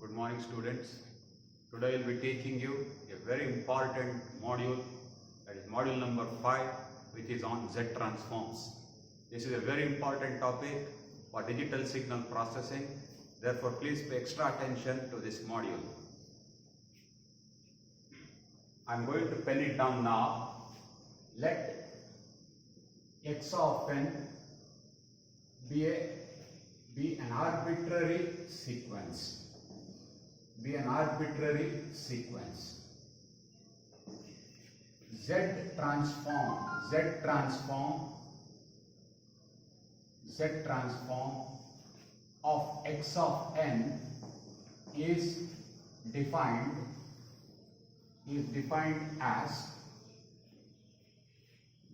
Good morning, students. Today I will be teaching you a very important module, that is module number 5, which is on Z transforms. This is a very important topic for digital signal processing. Therefore, please pay extra attention to this module. I am going to pen it down now. Let x of n be an arbitrary sequence. Z transform of x of n is defined as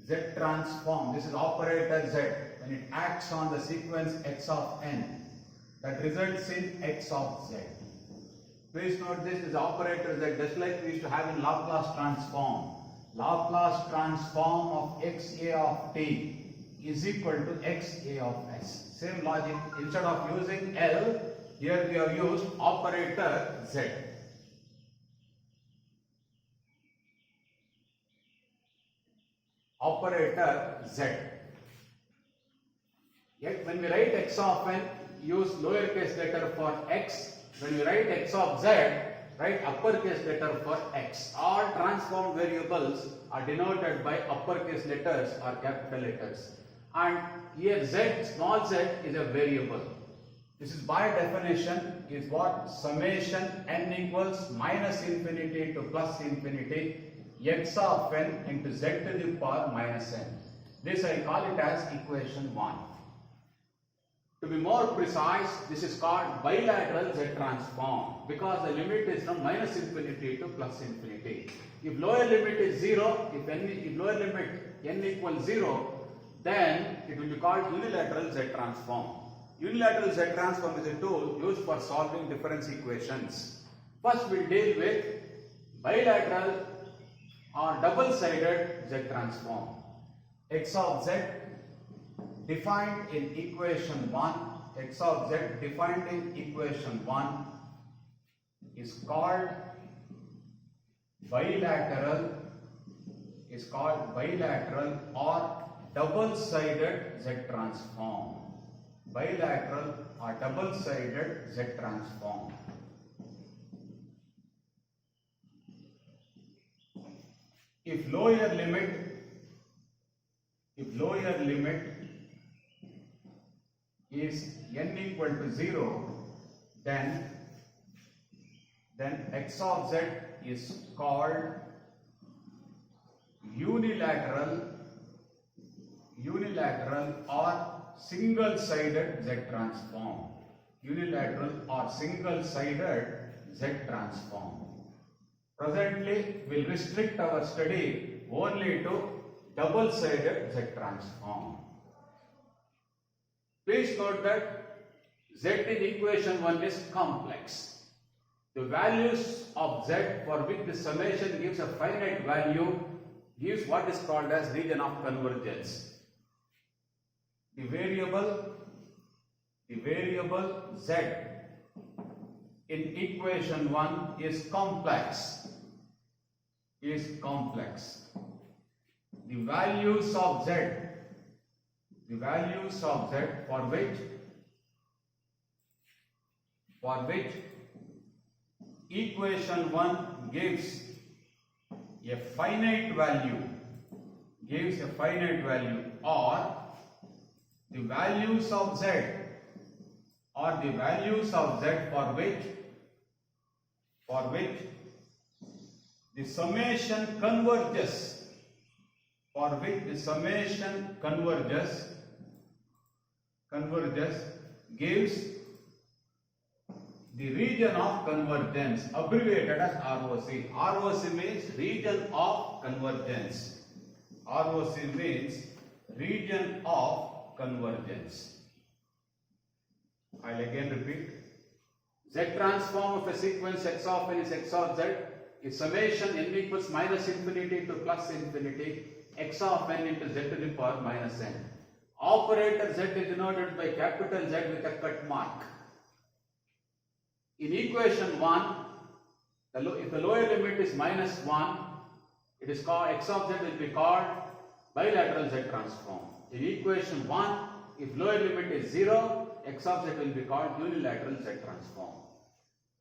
Z transform. This is operator Z. When it acts on the sequence x of n, that results in x of z. Please note this is operator Z, just like we used to have in Laplace transform. Laplace transform of xa of t is equal to xa of s. Same logic. Instead of using L, here we have used operator Z. Operator Z. Yet when we write x of n, use lowercase letter for x. When we write x of z, write uppercase letter for x. All transformed variables are denoted by uppercase letters or capital letters. And here z, small z, is a variable. This is by definition is what? Summation n equals minus infinity to plus infinity x of n into z to the power minus n. This I call it as equation 1. To be more precise, this is called bilateral Z transform because the limit is from minus infinity to plus infinity. If lower limit is 0, if lower limit n equals 0, then it will be called unilateral Z transform. Unilateral Z transform is a tool used for solving difference equations. First we will deal with bilateral or double-sided Z transform. X of z defined in equation 1, x of z defined in equation 1 is called bilateral or double-sided Z transform. Bilateral or double-sided Z transform. If lower limit is n equal to 0, then x of z is called unilateral or single-sided Z transform. Unilateral or single-sided Z transform. Presently, we will restrict our study only to double-sided Z transform. Please note that Z in equation 1 is complex. The values of Z for which the summation gives a finite value gives what is called as region of convergence. The variable Z in equation 1 is complex. The values of Z for which equation 1 gives a finite value or the values of Z for which the summation converges gives the region of convergence, abbreviated as ROC. ROC means region of convergence. ROC means region of convergence. I'll again repeat. Z transform of a sequence x of n is x of z is summation n equals minus infinity to plus infinity x of n into z to the power minus n. Operator Z is denoted by capital Z with a cut mark. In equation 1, if the lower limit is minus 1, it is called x of z will be called bilateral z transform. In equation 1, if lower limit is 0, x of z will be called unilateral z transform.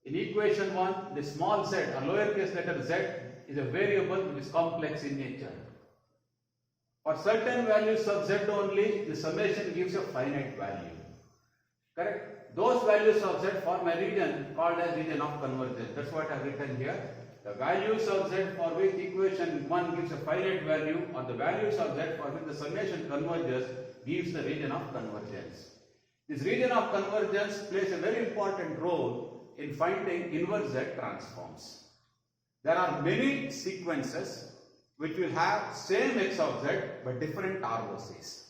In equation 1, the small z or lowercase letter z is a variable which is complex in nature. For certain values of z only, the summation gives a finite value. Correct? Those values of z form a region called as region of convergence. That's what I have written here. The values of z for which equation 1 gives a finite value, or the values of z for which the summation converges gives the region of convergence. This region of convergence plays a very important role in finding inverse z transforms. There are many sequences which will have same x of z but different ROCs,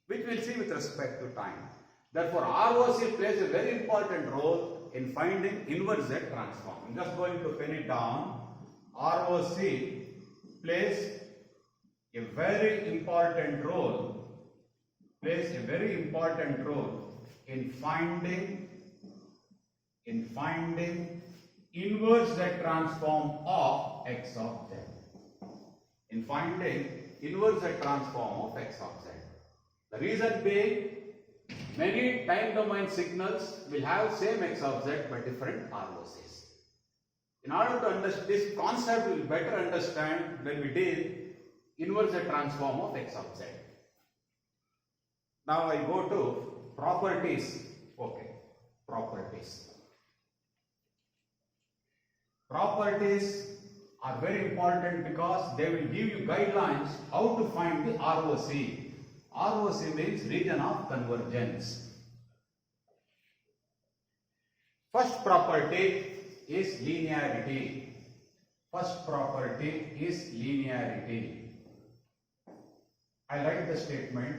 which we will see with respect to time. Therefore, ROC plays a very important role in finding inverse z transform. I'm just going to pen it down. ROC plays a very important role in finding inverse z transform of x of z. In finding inverse z transform of x of z. The reason being, many time domain signals will have same x of z but different ROCs. In order to understand this concept, we will better understand when we deal inverse z transform of x of z. Now I go to properties. Okay, properties. Properties are very important because they will give you guidelines how to find the ROC. ROC means region of convergence. First property is linearity. First property is linearity. I like the statement.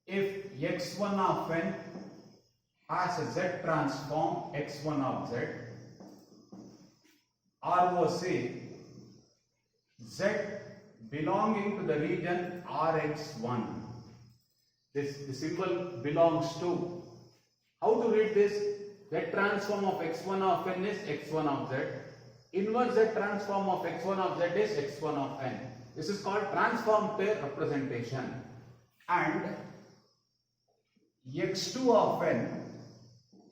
If x1 of n has a z transform x1 of z, ROC z belonging to the region Rx1. The symbol belongs to. How to read this? Z transform of x1 of n is x1 of z. Inverse z transform of x1 of z is x1 of n. This is called transform pair representation. And x2 of n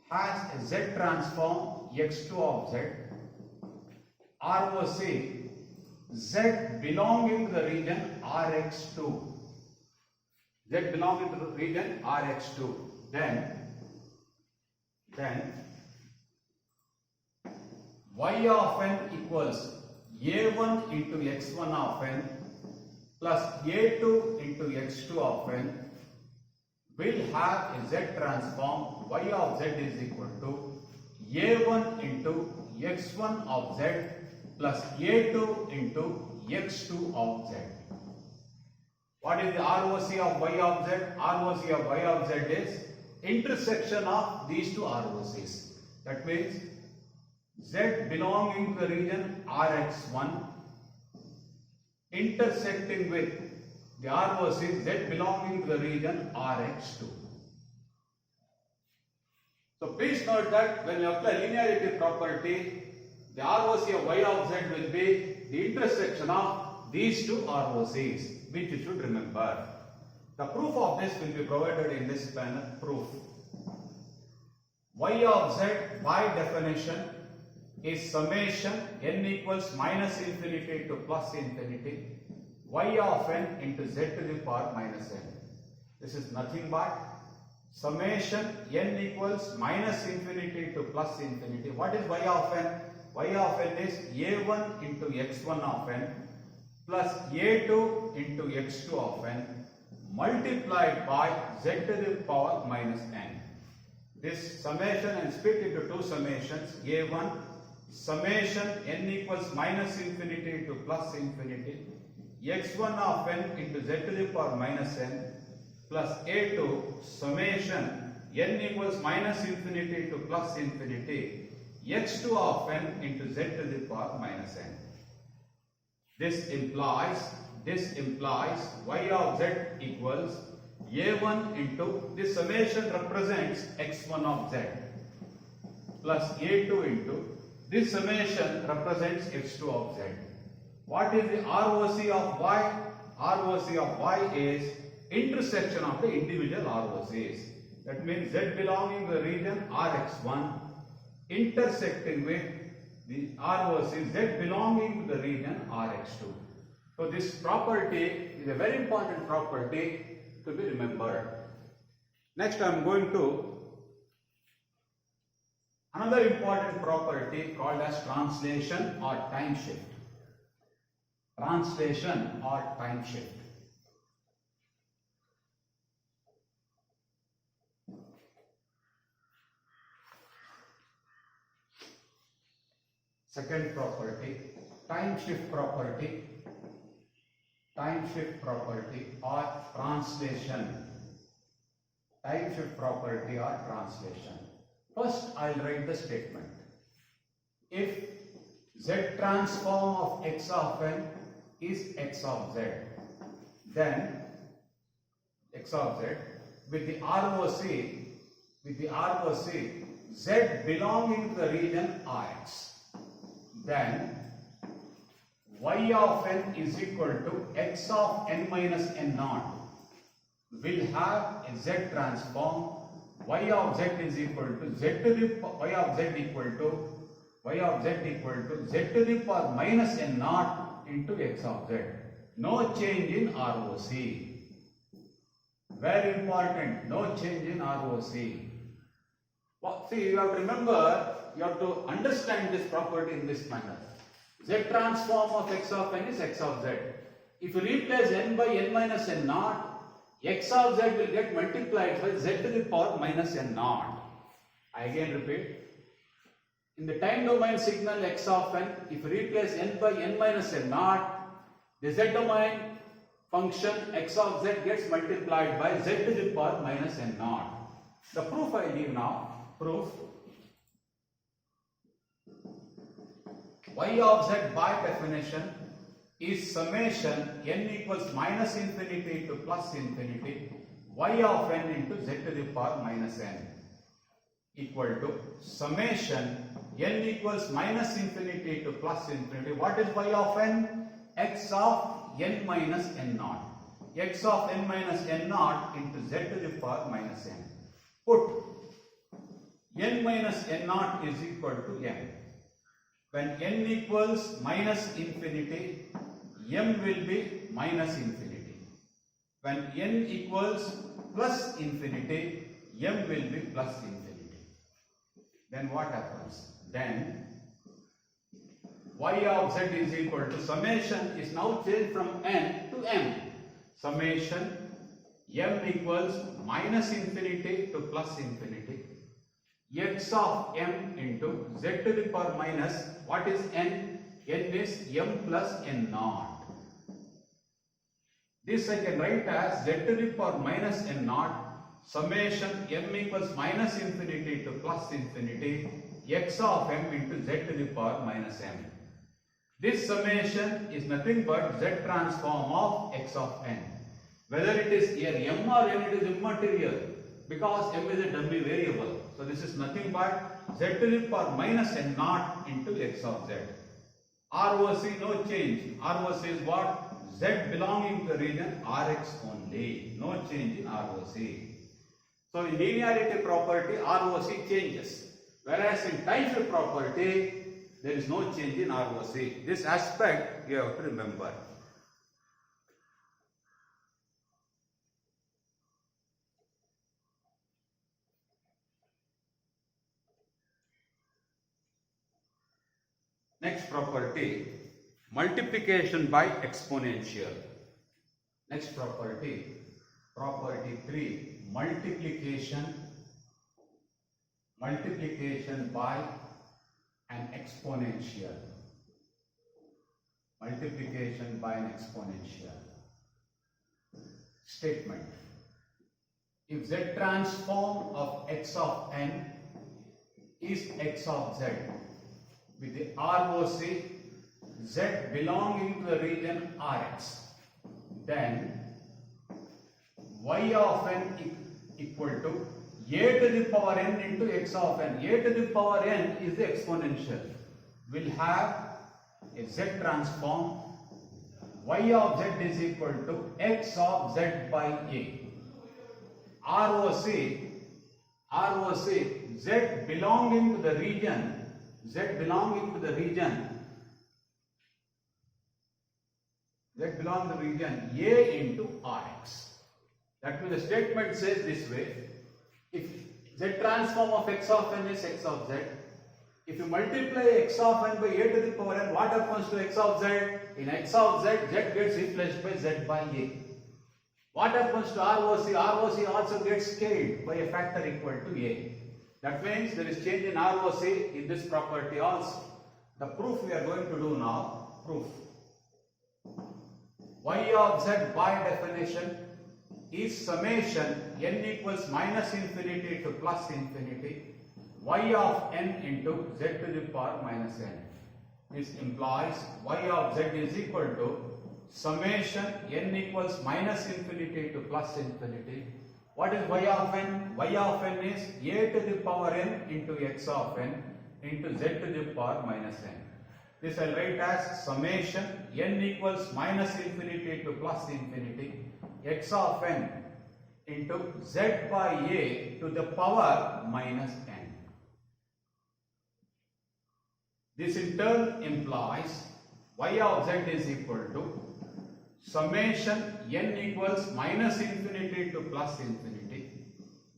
has a z transform x2 of z. ROC z belonging to the region Rx2. Z belonging to the region Rx2. Then y of n equals a1 into x1 of n plus a2 into x2 of n will have a z transform. Y of z is equal to a1 into x1 of z plus a2 into x2 of z. What is the ROC of y of z? ROC of y of z is intersection of these two ROCs. That means z belonging to the region Rx1 intersecting with the ROC z belonging to the region Rx2. So please note that when you apply linearity property, the ROC of y of z will be the intersection of these two ROCs, which you should remember. The proof of this will be provided in this panel. Proof. Y of z by definition is summation n equals minus infinity to plus infinity y of n into z to the power minus n. This is nothing but summation n equals minus infinity to plus infinity. What is y of n? Y of n is a1 into x1 of n plus a2 into x2 of n multiplied by z to the power minus n. This summation and split into two summations. A1 summation n equals minus infinity to plus infinity x1 of n into z to the power minus n plus a2 summation n equals minus infinity to plus infinity x2 of n into z to the power minus n. This implies y of z equals a1 into this summation represents x1 of z plus a2 into this summation represents x2 of z. What is the ROC of y? ROC of y is intersection of the individual ROCs. That means z belonging to the region Rx1 intersecting with the ROC z belonging to the region Rx2. So this property is a very important property to be remembered. Next I am going to another important property called as translation or time shift. Translation or time shift. Second property, time shift property. Time shift property or translation. Time shift property or translation. First, I will write the statement. If Z transform of x of n is x of z, then x of z with the ROC z belonging to the region Rx, then y of n is equal to x of n minus n naught will have a z transform. Y of z is equal to z to the y of z equal to z to the power minus n naught into x of z. No change in ROC. Very important, no change in ROC. Well, see, you have to remember, you have to understand this property in this manner. Z transform of x of n is x of z. If you replace n by n minus n naught, x of z will get multiplied by z to the power minus n naught. I again repeat. In the time domain signal x of n, if you replace n by n minus n naught, the z domain function x of z gets multiplied by z to the power minus n naught. The proof I leave now. Proof. Y of z by definition is summation n equals minus infinity to plus infinity y of n into z to the power minus n equal to summation n equals minus infinity to plus infinity. What is y of n? X of n minus n naught. X of n minus n naught into z to the power minus n. Put n minus n naught is equal to n. When n equals minus infinity, m will be minus infinity. When n equals plus infinity, m will be plus infinity. Then what happens? Then y of z is equal to summation is now changed from n to m. Summation m equals minus infinity to plus infinity. X of m into z to the power minus, what is n? N is m plus n naught. This I can write as z to the power minus n naught, summation m equals minus infinity to plus infinity, x of m into z to the power minus m. This summation is nothing but z transform of x of n. Whether it is here m or n, it is immaterial because m is a dummy variable. So this is nothing but z to the power minus n naught into x of z. ROC no change. ROC is what? Z belonging to the region Rx only. No change in ROC. So in linearity property ROC changes. Whereas in time shift property there is no change in ROC. This aspect you have to remember. Next property, multiplication by exponential. Next property, property 3, multiplication by an exponential. Multiplication by an exponential. Statement. If z transform of x of n is x of z with the ROC z belonging to the region Rx, then y of n equal to a to the power n into x of n. A to the power n is the exponential. We'll have a z transform. Y of z is equal to x of z by a. ROC, z belonging to the region, A into Rx. That means the statement says this way: if z transform of x of n is x of z, if you multiply x of n by a to the power n, what happens to x of z? In x of z, z gets replaced by z by a. What happens to ROC? ROC also gets scaled by a factor equal to a. That means there is change in ROC in this property also. The proof we are going to do now. Proof. Y of z by definition is summation n equals minus infinity to plus infinity y of n into z to the power minus n. This implies y of z is equal to summation n equals minus infinity to plus infinity. What is y of n? Y of n is a to the power n into x of n into z to the power minus n. This I'll write as summation n equals minus infinity to plus infinity x of n into z by a to the power minus n. This in turn implies y of z is equal to summation n equals minus infinity to plus infinity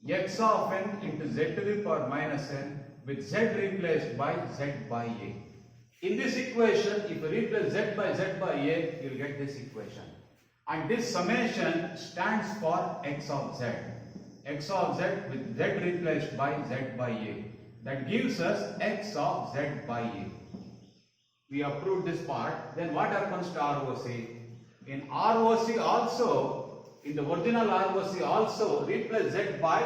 x of n into z to the power minus n with z replaced by z by a. In this equation, if you replace z by a, you will get this equation. And this summation stands for x of z. X of z with z replaced by z by a. That gives us x of z by a. We have proved this part. Then what happens to ROC? In ROC also, in the original ROC also, replace z by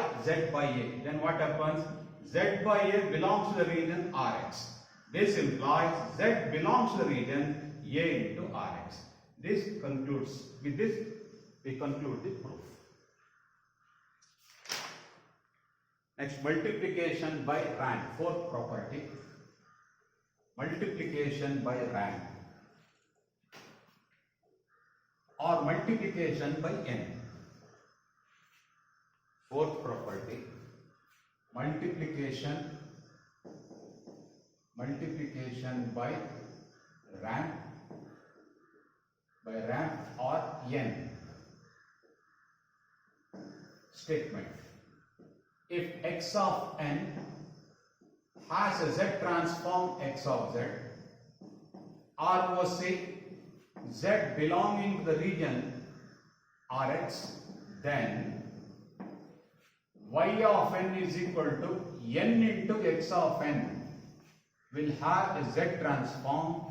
a. Then what happens? Z by a belongs to the region Rx. This implies z belongs to the region A into Rx. This concludes, with this we conclude the proof. Next, multiplication by rank, fourth property. Multiplication by rank or multiplication by n. Fourth property, multiplication by rank or n. Statement: if x of n has a z transform x of z, ROC z belonging to the region Rx, then y of n is equal to n into x of n will have a z transform.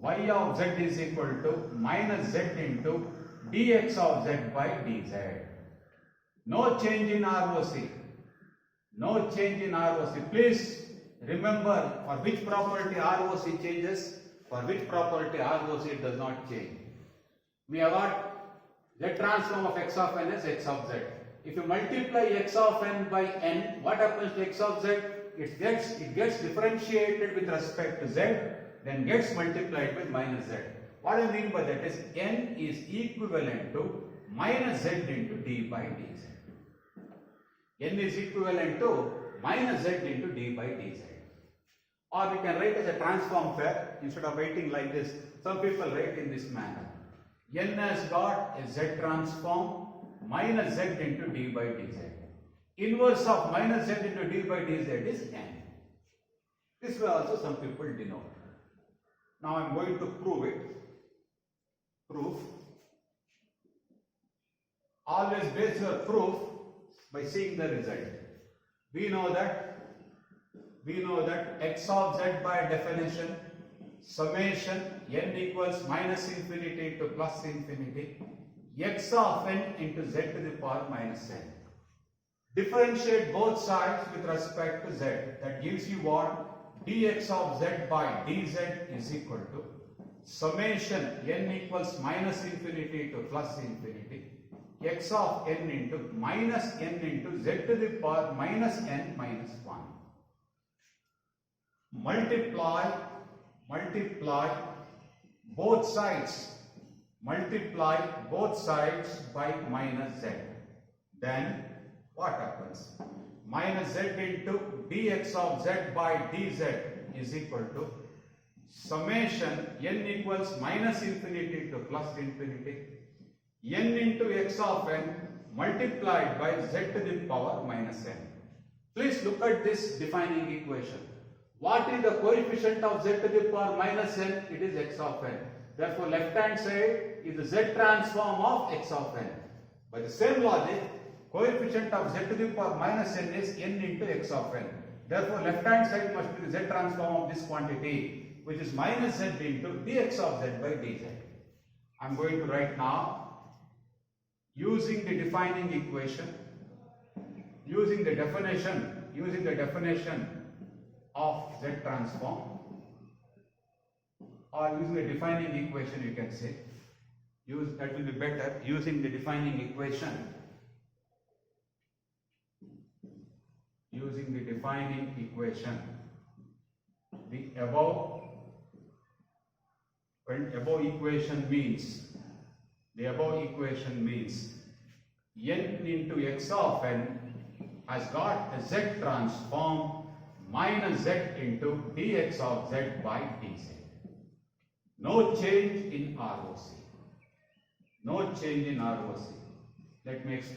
Y of z is equal to minus z into dx of z by dz. No change in ROC. No change in ROC. Please remember for which property ROC changes, for which property ROC does not change. We have got z transform of x of n as x of z. If you multiply x of n by n, what happens to x of z? It gets differentiated with respect to z, then gets multiplied by minus z. What I mean by that is n is equivalent to minus z into d by dz. N is equivalent to minus z into d by dz. Or we can write as a transform pair. Instead of writing like this, some people write in this manner. N has got a z transform minus z into d by dz. Inverse of minus z into d by dz is n. This way also some people denote. Now I am going to prove it. Proof. Always base your proof by seeing the result. We know that x of z by definition summation n equals minus infinity to plus infinity x of n into z to the power minus n. Differentiate both sides with respect to z. That gives you what? Dx of z by dz is equal to summation n equals minus infinity to plus infinity x of n into minus n into z to the power minus n minus 1. Multiply both sides. Multiply both sides by minus z. Then what happens? Minus z into dx of z by dz is equal to summation n equals minus infinity to plus infinity n into x of n multiplied by z to the power minus n. Please look at this defining equation. What is the coefficient of z to the power minus n? It is x of n. Therefore, left hand side is the z transform of x of n. By the same logic, coefficient of z to the power minus n is n into x of n. Therefore, left hand side must be the z transform of this quantity, which is minus z into dx of z by dz. I am going to write now using the defining equation, using the definition of z transform, or using the defining equation, you can say. That will be better, using the defining equation. Using the defining equation, the above equation means n into x of n has got a z transform minus z into dx of z by dz. No change in ROC. Let me explain.